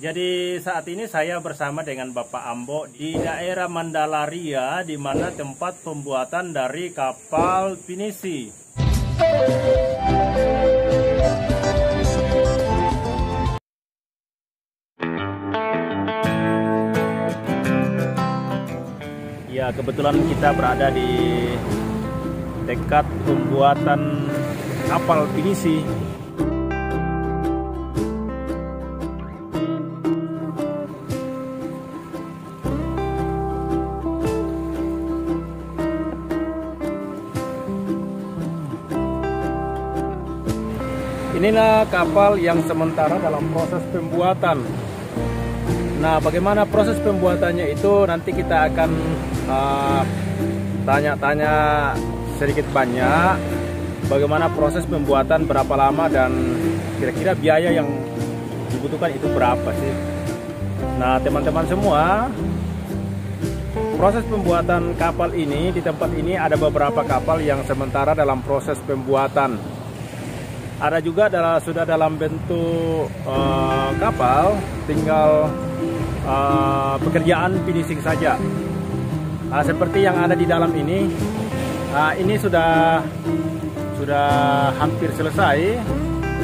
Jadi saat ini saya bersama dengan Bapak Ambo di daerah Mandalaria, di mana tempat pembuatan dari kapal pinisi. Ya, kebetulan kita berada di dekat pembuatan kapal pinisi. Inilah kapal yang sementara dalam proses pembuatan. Nah, bagaimana proses pembuatannya itu nanti kita akan tanya-tanya sedikit banyak. Bagaimana proses pembuatan, berapa lama, dan kira-kira biaya yang dibutuhkan itu berapa sih. Nah, teman-teman semua, proses pembuatan kapal ini, di tempat ini ada beberapa kapal yang sementara dalam proses pembuatan. Ada juga sudah dalam bentuk kapal, tinggal pekerjaan finishing saja. Seperti yang ada di dalam ini, ini sudah hampir selesai,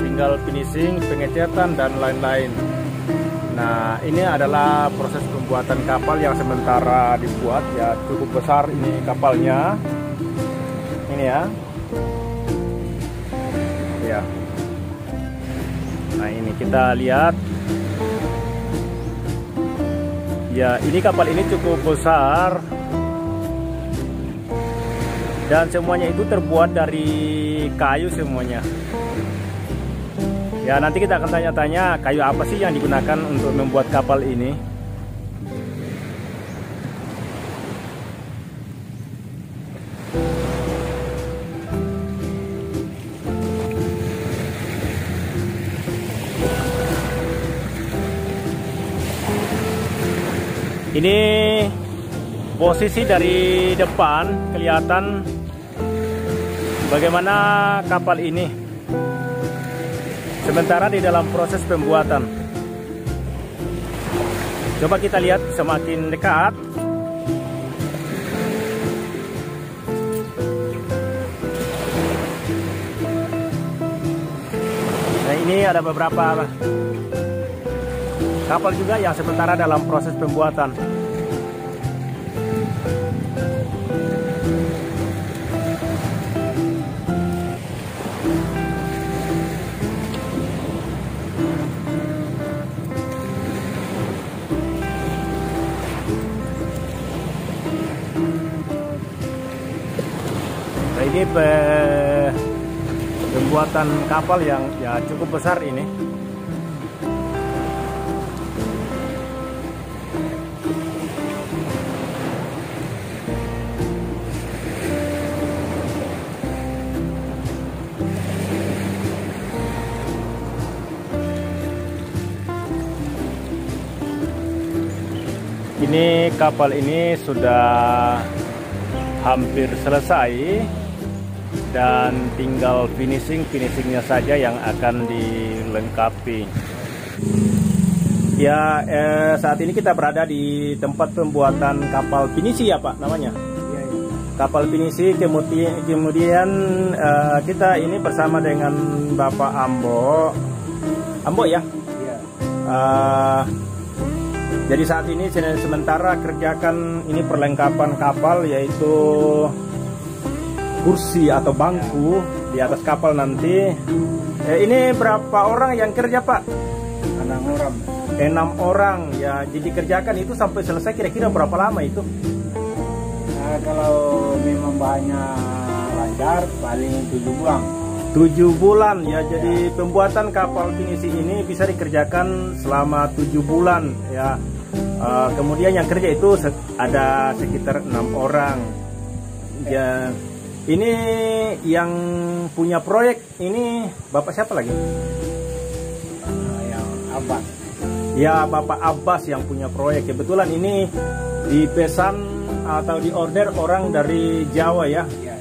tinggal finishing, pengecatan dan lain-lain. Nah, ini adalah proses pembuatan kapal yang sementara dibuat, ya cukup besar ini kapalnya. Ini ya. Ya. Nah, ini kita lihat. Ya, ini kapal ini cukup besar. Dan semuanya itu terbuat dari kayu semuanya. Ya, nanti kita akan tanya-tanya kayu apa sih yang digunakan untuk membuat kapal ini. Ini posisi dari depan, kelihatan bagaimana kapal ini sementara di dalam proses pembuatan. Coba kita lihat semakin dekat. Nah, ini ada beberapa kapal juga yang sementara dalam proses pembuatan. Nah, ini pembuatan kapal yang ya cukup besar ini. Ini kapal ini sudah hampir selesai dan tinggal finishingnya saja yang akan dilengkapi. Ya, saat ini kita berada di tempat pembuatan kapal pinisi ya Pak namanya. Ya, ya. Kapal pinisi, kemudian kita ini bersama dengan Bapak Ambo ya. Ya. Jadi saat ini sementara kerjakan ini perlengkapan kapal, yaitu kursi atau bangku di atas kapal nanti. Ini berapa orang yang kerja Pak? 6 orang. 6 orang ya. Jadi kerjakan itu sampai selesai kira-kira berapa lama itu? Nah, kalau memang banyak lancar paling 7 bulan. 7 bulan ya. Jadi pembuatan kapal pinisi ini bisa dikerjakan selama 7 bulan ya. Kemudian yang kerja itu ada sekitar 6 orang. Ya, ini yang punya proyek ini Bapak siapa lagi? Yang Abbas. Ya, Bapak Abbas yang punya proyek. Kebetulan ini dipesan atau diorder orang dari Jawa ya. Ya.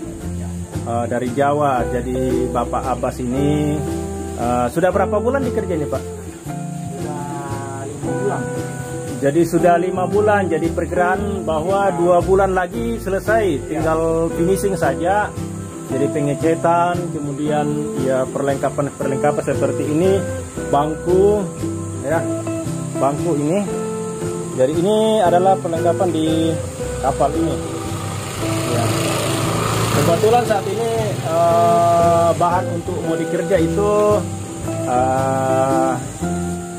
Dari Jawa. Jadi Bapak Abbas ini sudah berapa bulan dikerja nih Pak? Sudah 5 Jadi sudah 5 bulan, jadi perkiraan bahwa 2 bulan lagi selesai, tinggal finishing saja. Jadi pengecetan, kemudian ya perlengkapan seperti ini, bangku, ya, bangku ini. Jadi ini adalah perlengkapan di kapal ini. Ya. Kebetulan saat ini bahan untuk mau dikerja itu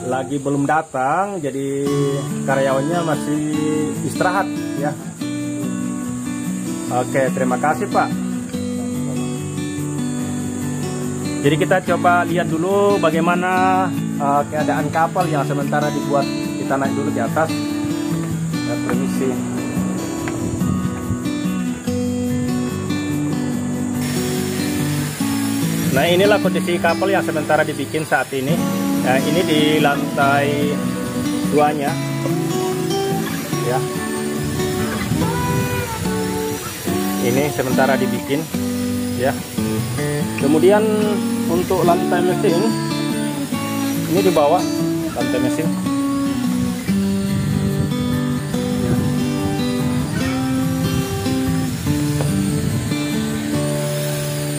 lagi belum datang, jadi karyawannya masih istirahat ya. Oke, terima kasih Pak. Jadi kita coba lihat dulu bagaimana keadaan kapal yang sementara dibuat. Kita naik dulu di atas. Ya, permisi. Nah, inilah kondisi kapal yang sementara dibikin saat ini. Nah, ini di lantai 2-nya, ya. Ini sementara dibikin, ya. Kemudian untuk lantai mesin, ini di bawah lantai mesin.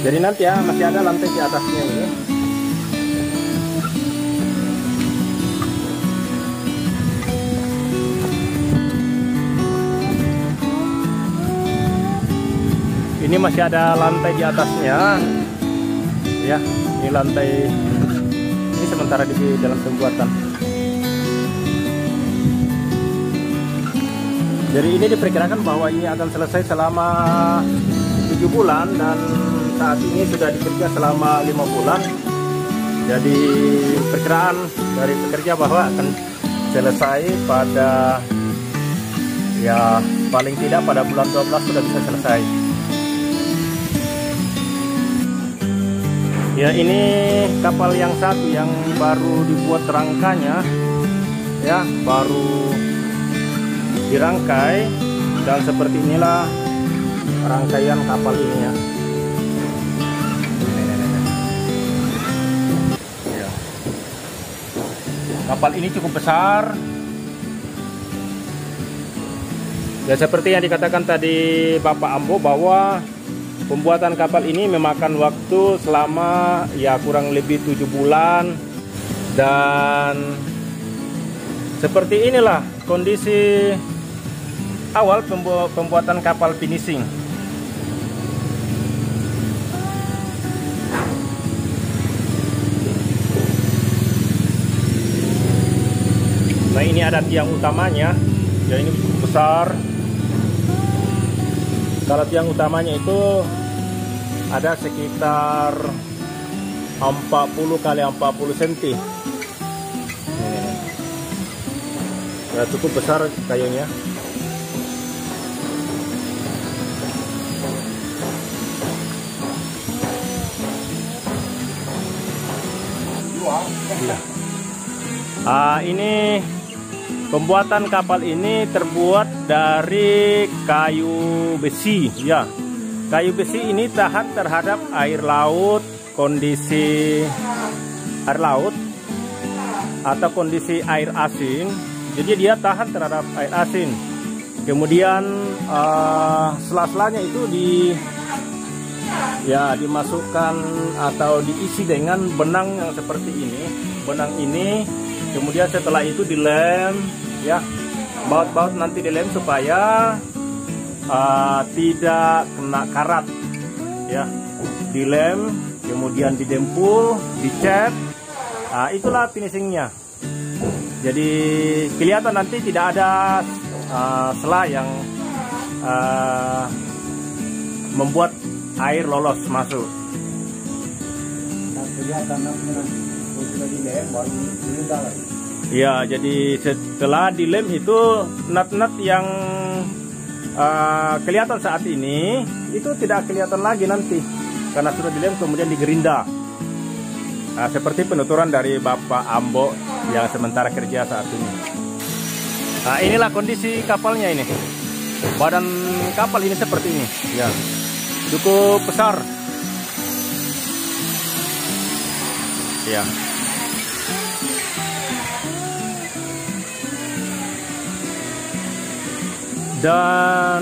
Jadi nanti ya masih ada lantai di atasnya ini. Ini masih ada lantai di atasnya, ya. Ini lantai, ini sementara di dalam pembuatan. Jadi ini diperkirakan bahwa ini akan selesai selama 7 bulan dan saat ini sudah dikerja selama 5 bulan. Jadi perkiraan dari pekerja bahwa akan selesai pada, ya paling tidak pada bulan 12 sudah bisa selesai. Ya, ini kapal yang satu yang baru dibuat rangkanya, ya, baru dirangkai, dan seperti inilah rangkaian kapal ini ya. Kapal ini cukup besar. Ya, seperti yang dikatakan tadi Bapak Ambo bahwa pembuatan kapal ini memakan waktu selama ya kurang lebih 7 bulan. Dan seperti inilah kondisi awal pembuatan kapal finishing. Nah, ini ada tiang utamanya, ya, ini cukup besar. Kalau tiang utamanya itu ada sekitar 40 kali 40 cm. Ya, cukup besar kayunya. Ini pembuatan kapal ini terbuat dari kayu besi, ya. Kayu besi ini tahan terhadap air laut, kondisi air laut atau kondisi air asin. Jadi dia tahan terhadap air asin. Kemudian sela-selanya itu dimasukkan atau diisi dengan benang yang seperti ini. Benang ini kemudian setelah itu dilem, ya, baut-baut nanti dilem supaya tidak kena karat, ya. Dilem, kemudian didempul, dicat. Nah, itulah finishingnya. Jadi kelihatan nanti tidak ada sela yang membuat air lolos masuk. Ya, jadi setelah dilem itu nut-nut yang kelihatan saat ini itu tidak kelihatan lagi nanti karena sudah dilem kemudian digerinda. Nah, seperti penuturan dari Bapak Ambo yang sementara kerja saat ini. Nah, inilah kondisi kapalnya ini. Badan kapal ini seperti ini, ya, cukup besar. Ya. Dan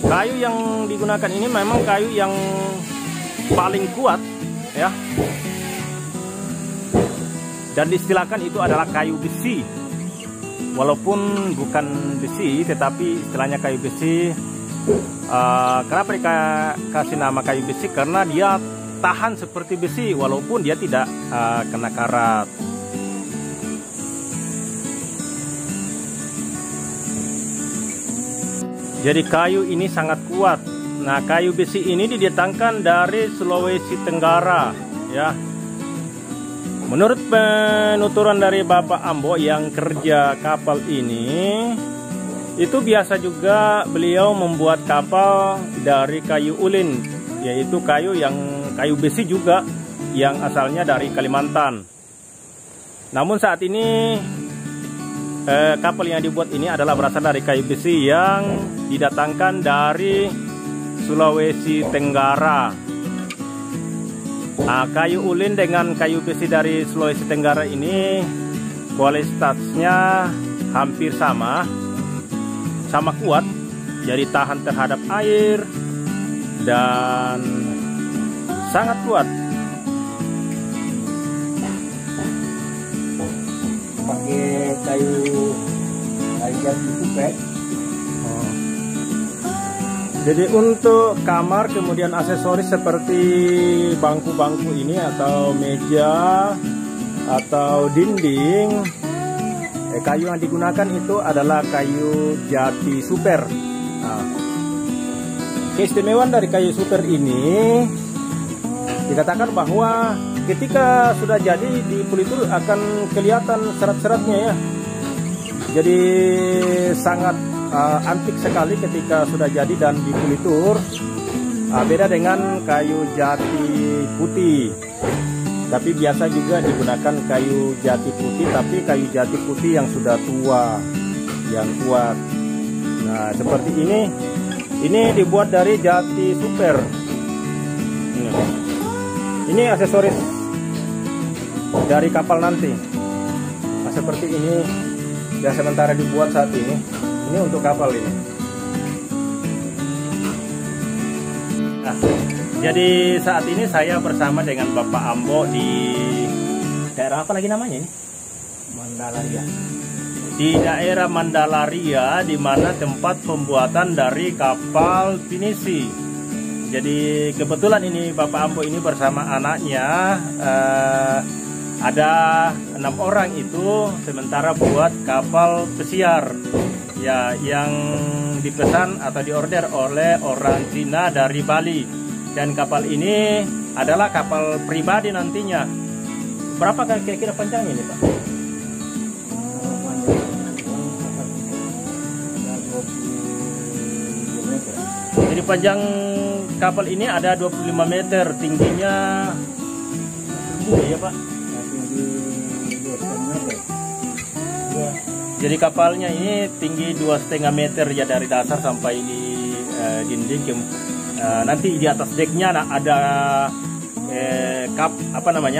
kayu yang digunakan ini memang kayu yang paling kuat ya. Dan diistilahkan itu adalah kayu besi. Walaupun bukan besi, tetapi istilahnya kayu besi. Kenapa dikasih nama kayu besi? Karena dia tahan seperti besi walaupun dia tidak kena karat. Jadi kayu ini sangat kuat. Nah, kayu besi ini didatangkan dari Sulawesi Tenggara ya. Menurut penuturan dari Bapak Ambo yang kerja kapal ini, itu biasa juga beliau membuat kapal dari kayu ulin, yaitu kayu besi juga yang asalnya dari Kalimantan. Namun saat ini kapal yang dibuat ini adalah berasal dari kayu besi yang didatangkan dari Sulawesi Tenggara. Nah, kayu ulin dengan kayu besi dari Sulawesi Tenggara ini kualitasnya hampir sama kuat, jadi tahan terhadap air dan sangat kuat. Pakai kayu jati super. Jadi untuk kamar kemudian aksesoris seperti bangku-bangku ini atau meja atau dinding, kayu yang digunakan itu adalah kayu jati super. Nah, keistimewaan dari kayu super ini dikatakan bahwa ketika sudah jadi di pulitur akan kelihatan serat-seratnya ya. Jadi sangat antik sekali ketika sudah jadi dan dipulitur. Beda dengan kayu jati putih. Tapi biasa juga digunakan kayu jati putih, tapi kayu jati putih yang sudah tua, yang kuat. Nah, seperti ini. Ini dibuat dari jati super. Ini aksesoris dari kapal nanti. Nah, seperti ini yang sementara dibuat saat ini. Ini untuk kapal ini. Nah, jadi saat ini saya bersama dengan Bapak Ambo di daerah apa lagi namanya ini? Mandalaria. Di daerah Mandalaria, di mana tempat pembuatan dari kapal pinisi. Jadi kebetulan ini Bapak Ambo ini bersama anaknya, ada 6 orang itu sementara buat kapal pesiar. Ya, yang dipesan atau diorder oleh orang Cina dari Bali. Dan kapal ini adalah kapal pribadi nantinya. Berapa kira-kira panjangnya ini, Pak? Jadi panjang kapal ini ada 25 meter, tingginya ya, Pak? Jadi kapalnya ini tinggi 2,5 meter ya dari dasar sampai di dinding. Nanti di atas deknya ada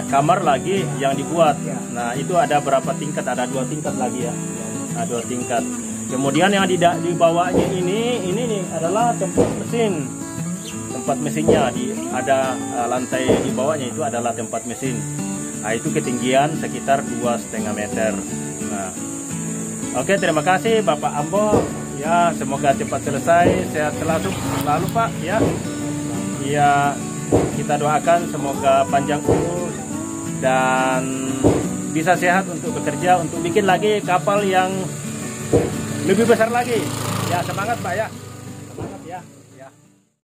kamar lagi yang dibuat. Nah, itu ada berapa tingkat? Ada 2 tingkat lagi ya. Nah, 2 tingkat. Kemudian yang di bawahnya ini nih adalah tempat mesin. Tempat mesinnya ada lantai di bawahnya itu adalah tempat mesin. Nah, itu ketinggian sekitar 2,5 meter. Nah, oke, terima kasih Bapak Ambo. Ya, semoga cepat selesai, sehat selalu Pak ya. Ya, kita doakan semoga panjang umur dan bisa sehat untuk bekerja, untuk bikin lagi kapal yang lebih besar lagi. Ya, semangat Pak ya. Semangat ya.